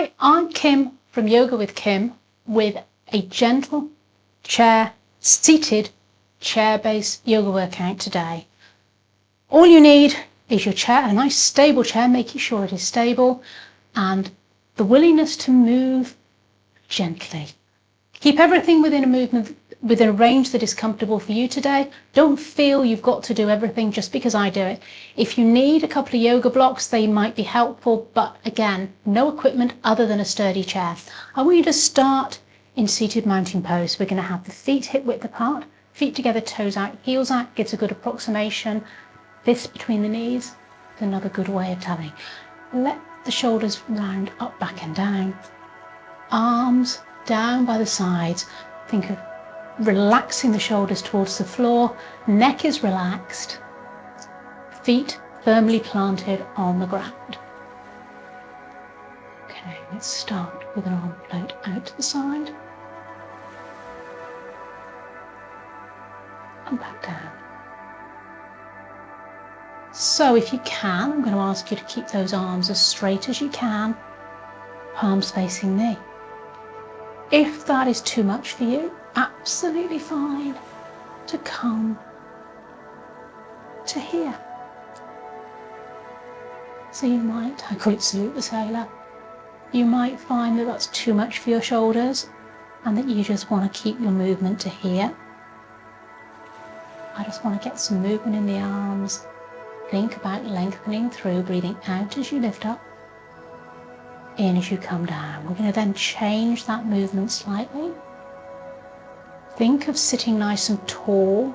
Hi, I'm Kim from Yoga with Kim with a gentle seated chair-based yoga workout today. All you need is your chair, a nice stable chair, making sure it is stable, and the willingness to move gently. Keep everything within a range that is comfortable for you today. Don't feel you've got to do everything just because I do it. If you need a couple of yoga blocks, they might be helpful, but again, no equipment other than a sturdy chair. I want you to start in seated mountain pose. We're going to have the feet hip width apart, feet together, toes out, heels out, gives a good approximation. This between the knees is another good way of telling. Let the shoulders round up, back and down. Arms down by the sides. Think of relaxing the shoulders towards the floor. Neck is relaxed. Feet firmly planted on the ground. Okay, let's start with an arm float out to the side. And back down. So if you can, I'm going to ask you to keep those arms as straight as you can, palms facing me. If that is too much for you, absolutely fine to come to here. So you might, I call it salute the sailor, you might find that that's too much for your shoulders and that you just want to keep your movement to here. I just want to get some movement in the arms. Think about lengthening through, breathing out as you lift up, in as you come down. We're going to then change that movement slightly. Think of sitting nice and tall.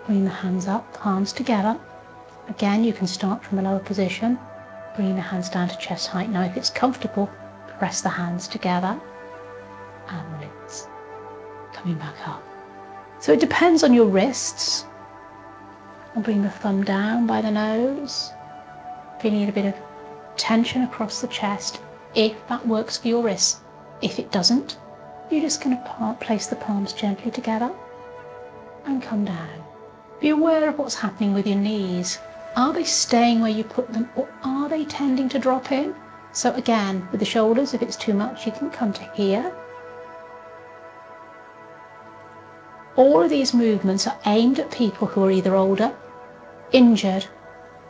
Bring the hands up, palms together. Again, you can start from a lower position. Bring the hands down to chest height. Now, if it's comfortable, press the hands together and release. Coming back up. So it depends on your wrists. And bring the thumb down by the nose. Feeling a bit of tension across the chest, if that works for your wrists. If it doesn't, you're just going to place the palms gently together and come down. Be aware of what's happening with your knees. Are they staying where you put them, or are they tending to drop in? So again, with the shoulders, if it's too much, you can come to here. All of these movements are aimed at people who are either older, injured,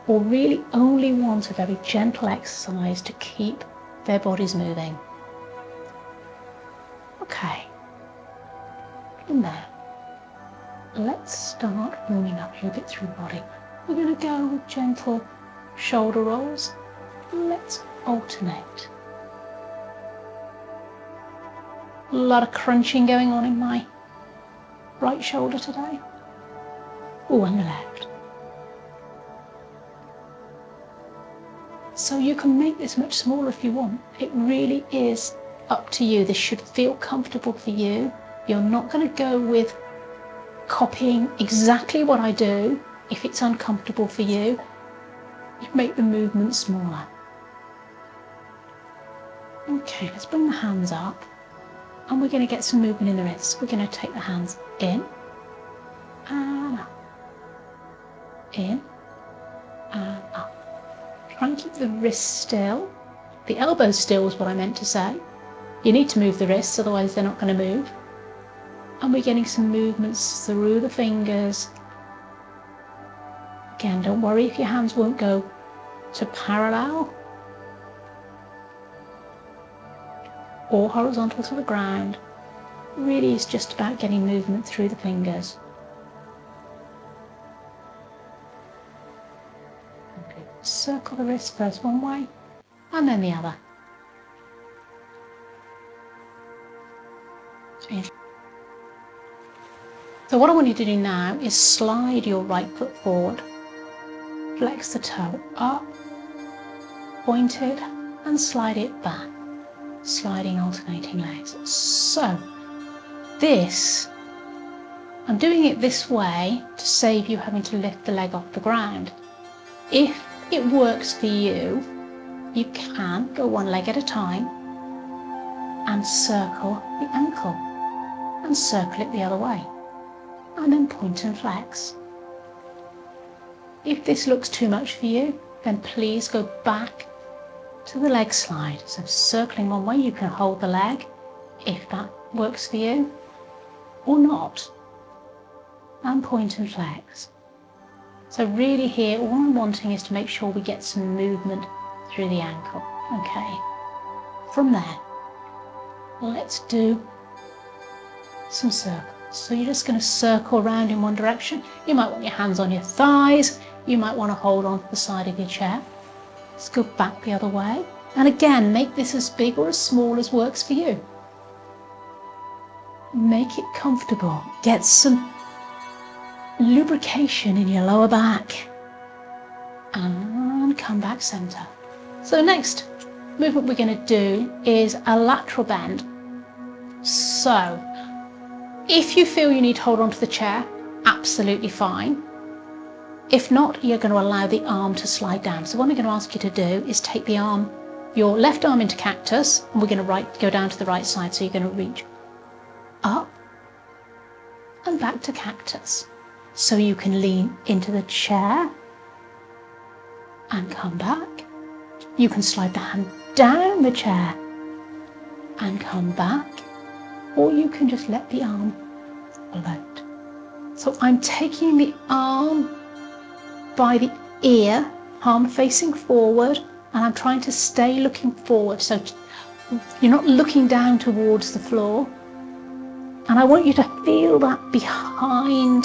or really only want a very gentle exercise to keep their bodies moving. Okay, from there, let's start warming up a little bit through the body. We're going to go with gentle shoulder rolls. Let's alternate. A lot of crunching going on in my right shoulder today. Oh, and the left. So you can make this much smaller if you want. It really is up to you. This should feel comfortable for you. You're not going to go with copying exactly what I do. If it's uncomfortable for you, you make the movement smaller. Okay, let's bring the hands up. And we're going to get some movement in the wrists. We're going to take the hands in and up, in and up. Try and keep the wrists still. The elbows still is what I meant to say. You need to move the wrists, otherwise they're not going to move. And we're getting some movements through the fingers. Again, don't worry if your hands won't go to parallel or horizontal to the ground. Really is just about getting movement through the fingers. Okay. Circle the wrist first one way and then the other. So what I want you to do now is slide your right foot forward, flex the toe up, point it and slide it back. Sliding alternating legs. So this, I'm doing it this way to save you having to lift the leg off the ground. If it works for you, you can go one leg at a time and circle the ankle and circle it the other way and then point and flex. If this looks too much for you, then please go back to the leg slide. So circling one way, you can hold the leg if that works for you, or not, and point and flex. So really here, all I'm wanting is to make sure we get some movement through the ankle. Okay, from there, let's do some circles. So you're just going to circle around in one direction. You might want your hands on your thighs. You might want to hold on to the side of your chair. Let's go back the other way. And again, make this as big or as small as works for you. Make it comfortable. Get some lubrication in your lower back. And come back center. So the next movement we're going to do is a lateral bend. So if you feel you need to hold on to the chair, absolutely fine. If not, you're going to allow the arm to slide down. So what I'm going to ask you to do is take the arm, your left arm into cactus, and we're going to go down to the right side. So you're going to reach up and back to cactus. So you can lean into the chair and come back. You can slide the hand down the chair and come back, or you can just let the arm float. So I'm taking the arm by the ear, palm facing forward, and I'm trying to stay looking forward. So you're not looking down towards the floor. And I want you to feel that behind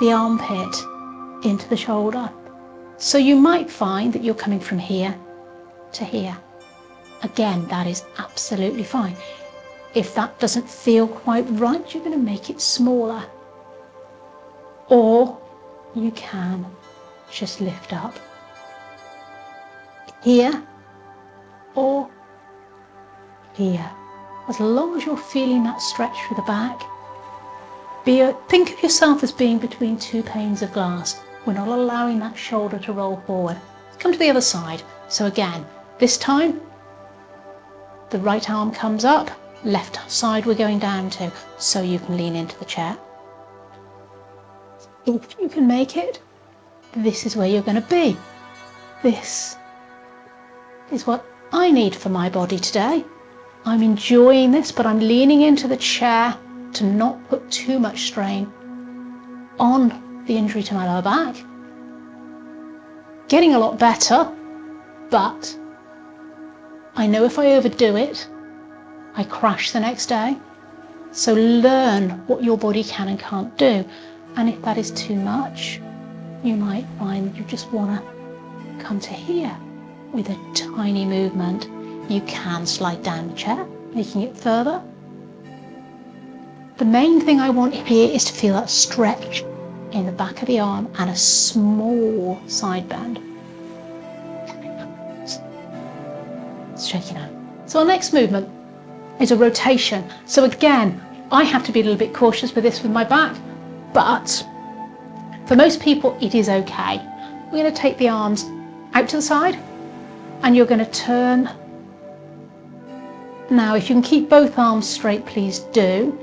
the armpit into the shoulder. So you might find that you're coming from here to here. Again, that is absolutely fine. If that doesn't feel quite right, you're going to make it smaller. Or you can just lift up here or here. As long as you're feeling that stretch through the back, think of yourself as being between two panes of glass. We're not allowing that shoulder to roll forward. Come to the other side. So again, this time, the right arm comes up, left side we're going down to, so you can lean into the chair. If you can make it, this is where you're going to be. This is what I need for my body today. I'm enjoying this, but I'm leaning into the chair to not put too much strain on the injury to my lower back. Getting a lot better, but I know if I overdo it, I crash the next day. So learn what your body can and can't do. And if that is too much, you might find you just want to come to here with a tiny movement. You can slide down the chair, making it further. The main thing I want here is to feel that stretch in the back of the arm and a small side bend. Shaking out. So our next movement is a rotation. So again, I have to be a little bit cautious with this with my back, but for most people it is okay. We're going to take the arms out to the side and you're going to turn. Now if you can keep both arms straight, please do.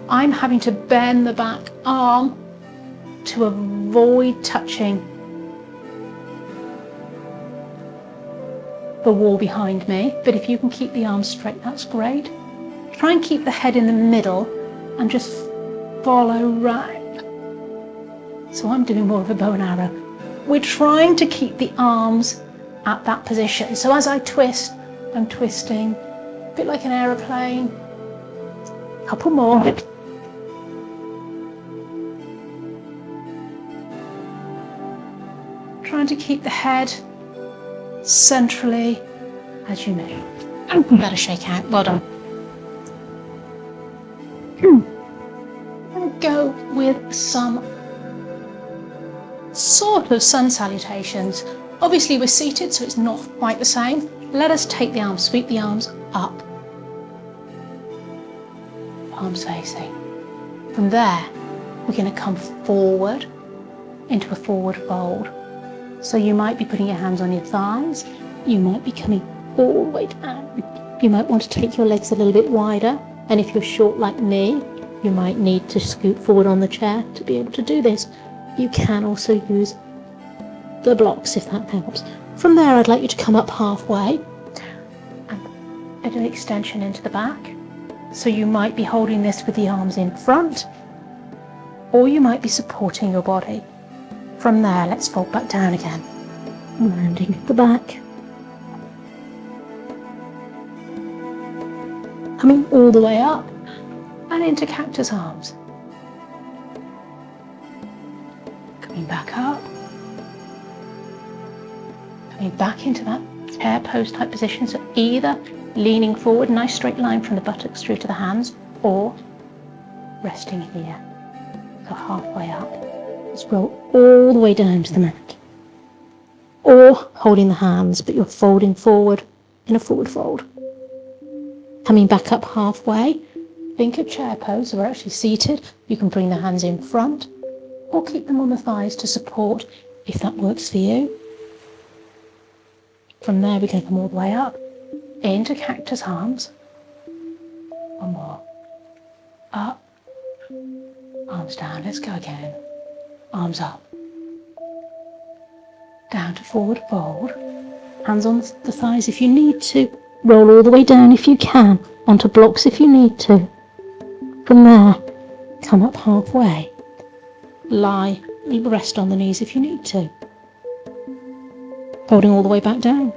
I'm having to bend the back arm to avoid touching the wall behind me, but if you can keep the arms straight, that's great. Try and keep the head in the middle and just follow right. So I'm doing more of a bow and arrow. We're trying to keep the arms at that position. So as I twist, I'm twisting a bit like an aeroplane. A couple more. Trying to keep the head centrally as you move. And better shake out. Well done. I'm going to go with some sort of sun salutations. Obviously we're seated, so it's not quite the same. Let us take the arms, sweep the arms up. Palms facing. From there, we're going to come forward into a forward fold. So you might be putting your hands on your thighs. You might be coming all the way down. You might want to take your legs a little bit wider. And if you're short like me, you might need to scoot forward on the chair to be able to do this. You can also use the blocks if that helps. From there, I'd like you to come up halfway and a bit of extension into the back. So you might be holding this with the arms in front, or you might be supporting your body. From there, let's fold back down again, rounding at the back. Coming all the way up and into cactus arms. Coming back up. Coming back into that chair pose type position. So either leaning forward, nice straight line from the buttocks through to the hands, or resting here. So halfway up. Let's roll all the way down to the mat. Or holding the hands, but you're folding forward in a forward fold. Coming back up halfway, think of chair pose, so we're actually seated. You can bring the hands in front or keep them on the thighs to support if that works for you. From there, we can come all the way up into cactus arms. One more. Up, arms down. Let's go again. Arms up. Down to forward fold. Hands on the thighs if you need to. Roll all the way down if you can, onto blocks if you need to. From there, come up halfway. Lie, rest on the knees if you need to. Folding all the way back down.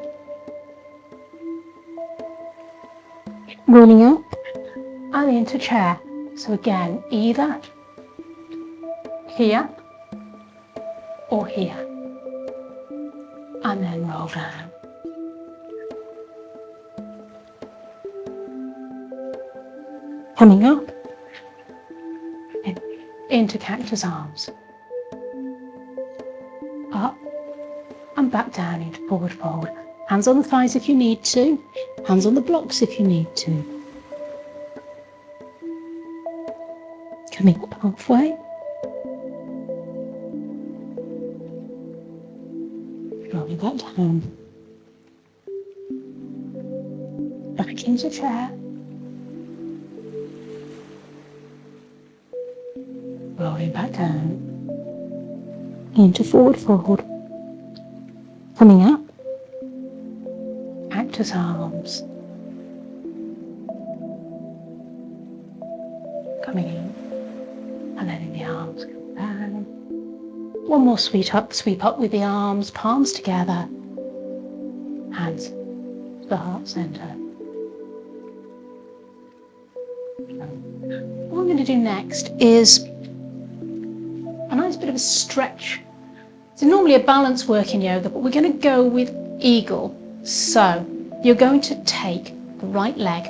Rolling up and into chair. So again, either here or here. And then roll down. Coming up into cactus arms. Up and back down into forward fold. Hands on the thighs if you need to. Hands on the blocks if you need to. Coming up halfway. Rolling back down. Back into chair. Rolling back down into forward fold. Coming up, cactus arms. Coming in and letting the arms come down. One more sweep up with the arms, palms together, hands to the heart centre. What I'm going to do next is a nice bit of a stretch. It's normally a balance work in yoga, but we're going to go with eagle. So you're going to take the right leg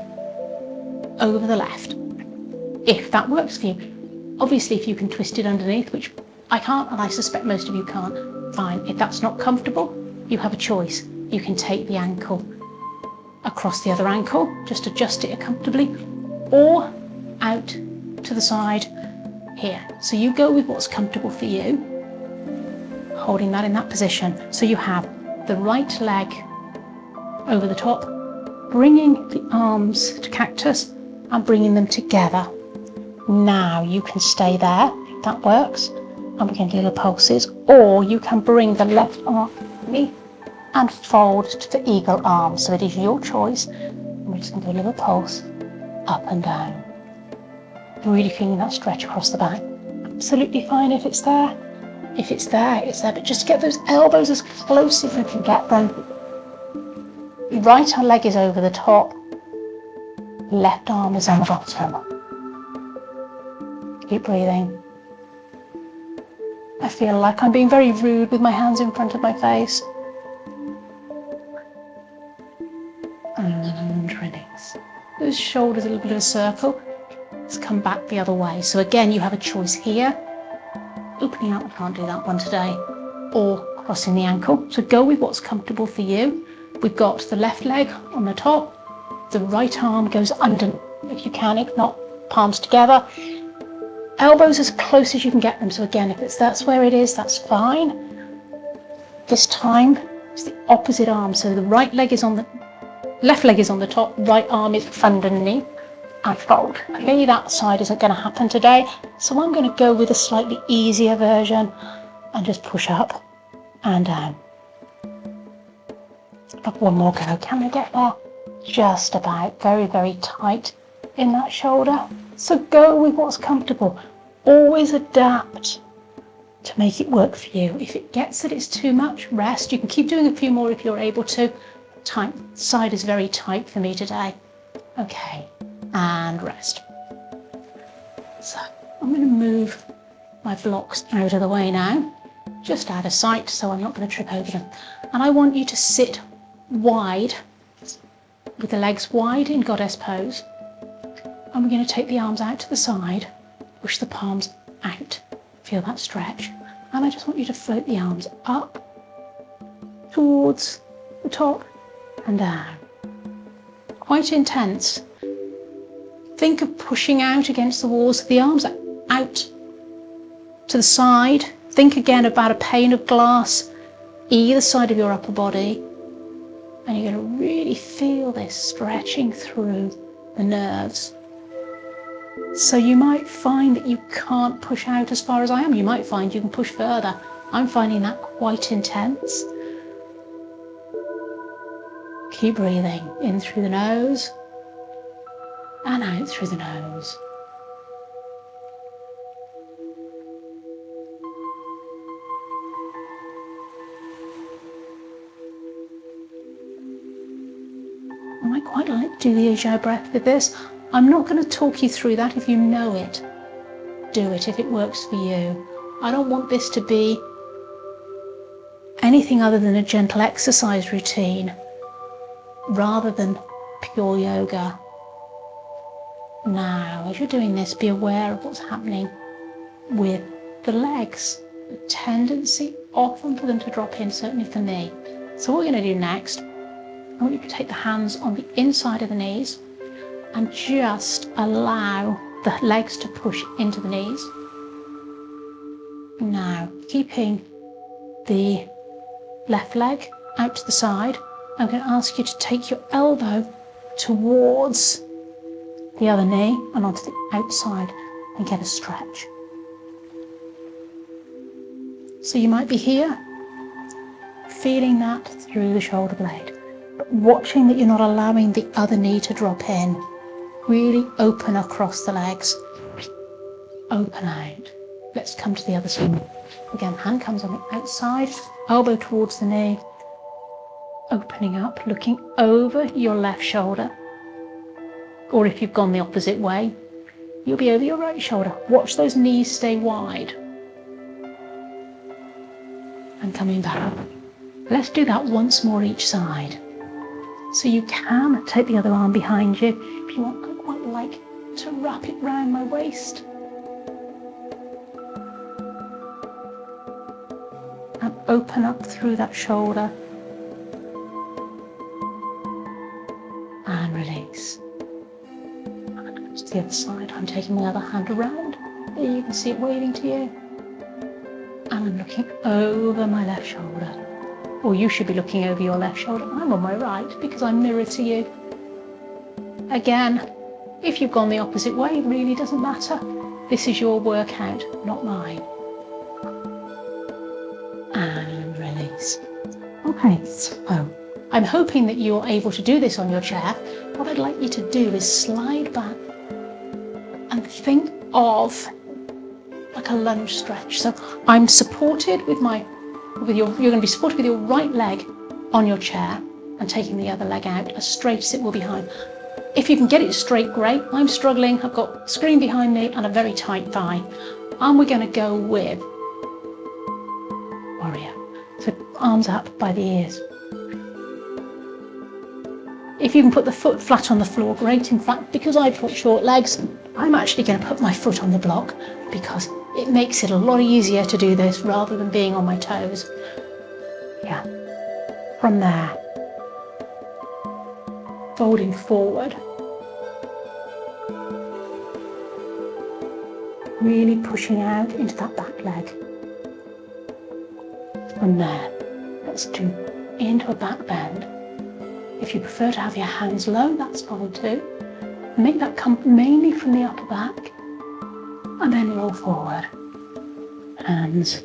over the left, if that works for you. Obviously, if you can twist it underneath, which I can't, and I suspect most of you can't, fine. If that's not comfortable, you have a choice. You can take the ankle across the other ankle, just adjust it comfortably, or out to the side here. So you go with what's comfortable for you, holding that in that position. So you have the right leg over the top, bringing the arms to cactus and bringing them together. Now you can stay there, if that works, and we can do little pulses, or you can bring the left arm and fold to the eagle arm. So it is your choice. We're just going to do a little pulse up and down. Really feeling that stretch across the back. Absolutely fine if it's there. If it's there, it's there. But just get those elbows as close as you can get them. Right leg is over the top. Left arm is on the bottom. Keep breathing. I feel like I'm being very rude with my hands in front of my face. And release. Those shoulders a little bit of a circle. Let's come back the other way. So again, you have a choice here. Opening out, I can't do that one today. Or crossing the ankle. So go with what's comfortable for you. We've got the left leg on the top. The right arm goes under, if you can, if not, palms together. Elbows as close as you can get them. So again, if that's where it is, that's fine. This time, it's the opposite arm. So the right leg is on the, left leg is on the top, right arm is underneath. And fold. Okay, that side isn't going to happen today, so I'm going to go with a slightly easier version and just push up and down. Have one more go. Can I get there? Just about. Very, very tight in that shoulder. So go with what's comfortable. Always adapt to make it work for you. If it gets that it's too much, rest. You can keep doing a few more if you're able to. Tight side is very tight for me today. Okay, and rest. So I'm going to move my blocks out of the way now, just out of sight, so I'm not going to trip over them. And I want you to sit wide, with the legs wide in goddess pose. And we're going to take the arms out to the side, push the palms out. Feel that stretch. And I just want you to float the arms up towards the top and down. Quite intense. Think of pushing out against the walls. The arms are out to the side. Think again about a pane of glass either side of your upper body. And you're going to really feel this stretching through the nerves. So you might find that you can't push out as far as I am. You might find you can push further. I'm finding that quite intense. Keep breathing in through the nose and out through the nose. I might quite like to do the Ujjayi breath with this. I'm not going to talk you through that. If you know it, do it if it works for you. I don't want this to be anything other than a gentle exercise routine rather than pure yoga. Now, as you're doing this, be aware of what's happening with the legs. The tendency often for them to drop in, certainly for me. So what we're going to do next, I want you to take the hands on the inside of the knees and just allow the legs to push into the knees. Now, keeping the left leg out to the side, I'm going to ask you to take your elbow towards the other knee and onto the outside and get a stretch. So you might be here, feeling that through the shoulder blade, but watching that you're not allowing the other knee to drop in. Really open across the legs, open out. Let's come to the other side. Again, hand comes on the outside, elbow towards the knee, opening up, looking over your left shoulder. Or if you've gone the opposite way, you'll be over your right shoulder. Watch those knees stay wide. And coming back. Let's do that once more each side. So you can take the other arm behind you. If you want, I quite like to wrap it round my waist. And open up through that shoulder. And release. And to the other side, I'm taking my other hand around. There you can see it waving to you. And I'm looking over my left shoulder. Or you should be looking over your left shoulder. I'm on my right because I'm mirror to you. Again, if you've gone the opposite way, it really doesn't matter. This is your workout, not mine. And release. Okay, so I'm hoping that you're able to do this on your chair. What I'd like you to do is slide back and think of like a lunge stretch. So I'm supported with you're going to be supported with your right leg on your chair and taking the other leg out as straight as it will behind. If you can get it straight, great. I'm struggling. I've got screen behind me and a very tight thigh. And we're going to go with warrior. So arms up by the ears. If you can put the foot flat on the floor, great. In fact, because I've got short legs, I'm actually going to put my foot on the block because it makes it a lot easier to do this rather than being on my toes. Yeah. From there, folding forward. Really pushing out into that back leg. From there, let's do into a back bend. If you prefer to have your hands low, that's fine too. Make that come mainly from the upper back. And then roll forward. Hands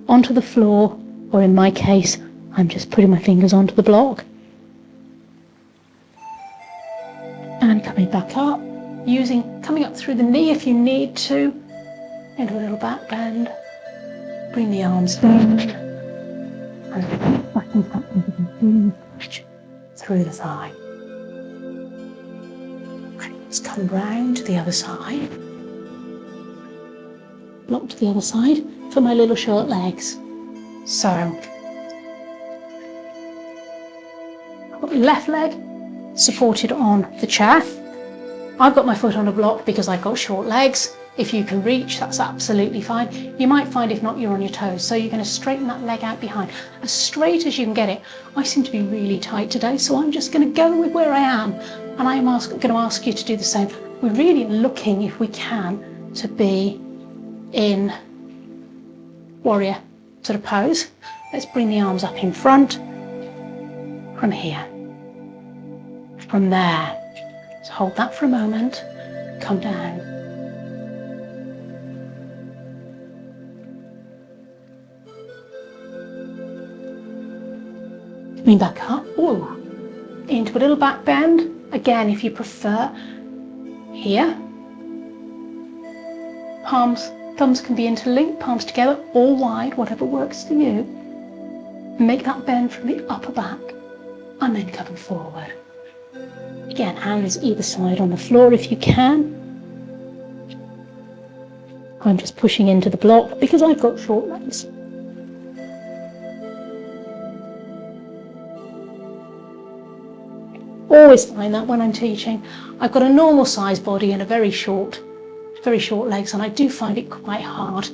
onto the floor, or in my case, I'm just putting my fingers onto the block. and coming back up, coming up through the knee if you need to, into a little back bend. Bring the arms down and back and up into the stretch through the thigh. Okay, let's come round to the other side. Block to the other side for my little short legs. So, I've got my left leg supported on the chair. I've got my foot on a block because I've got short legs. If you can reach, that's absolutely fine. You might find if not, you're on your toes. So you're going to straighten that leg out behind, as straight as you can get it. I seem to be really tight today, so I'm just going to go with where I am. And I am going to ask you to do the same. We're really looking, if we can, to be in warrior sort of pose. Let's bring the arms up in front from here. From there, so hold that for a moment, come down. Coming back up, into a little back bend. Again, if you prefer, here. Thumbs can be interlinked, palms together or wide, whatever works for you. Make that bend from the upper back and then coming forward. Again, hands either side on the floor if you can. I'm just pushing into the block because I've got short legs. Always find that when I'm teaching, I've got a normal size body and a very short legs, and I do find it quite hard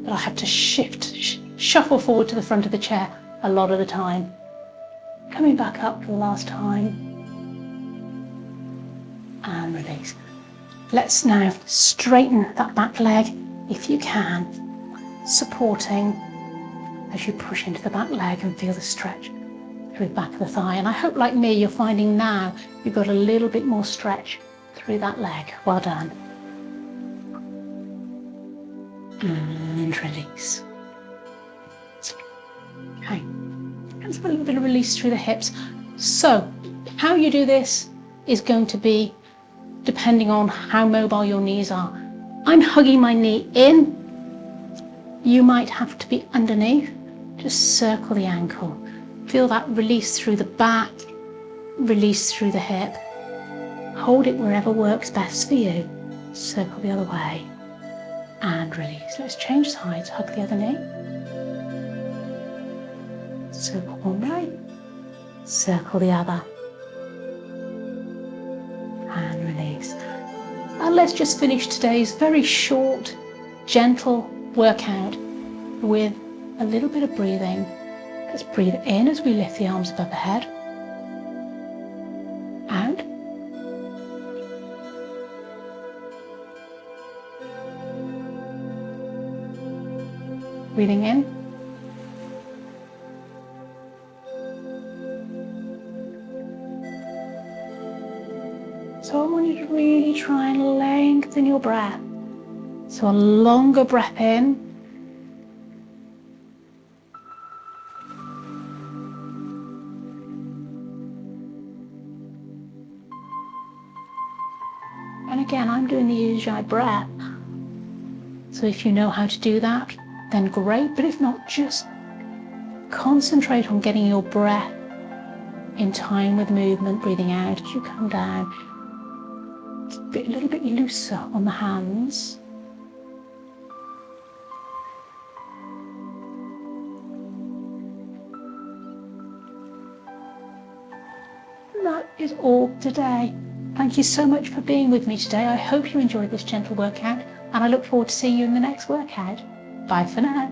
that I have to shuffle forward to the front of the chair a lot of the time. Coming back up for the last time and release. Let's now straighten that back leg if you can, supporting as you push into the back leg and feel the stretch through the back of the thigh. And I hope, like me, you're finding now you've got a little bit more stretch through that leg. Well done. And release. Okay, that's a little bit of release through the hips. So how you do this is going to be depending on how mobile your knees are. I'm hugging my knee in. You might have to be underneath. Just circle the ankle. Feel that release through the back, release through the hip. Hold it wherever works best for you. Circle the other way and release. Let's change sides. Hug the other knee. Circle one way, circle the other and release. And let's just finish today's very short, gentle workout with a little bit of breathing. Let's breathe in as we lift the arms above the head. Out. Breathing in. So I want you to really try and lengthen your breath. So a longer breath in. And again, I'm doing the ujjayi breath. So if you know how to do that, then great. But if not, just concentrate on getting your breath in time with movement, breathing out as you come down. A little bit looser on the hands. And that is all today. Thank you so much for being with me today. I hope you enjoyed this gentle workout, and I look forward to seeing you in the next workout. Bye for now.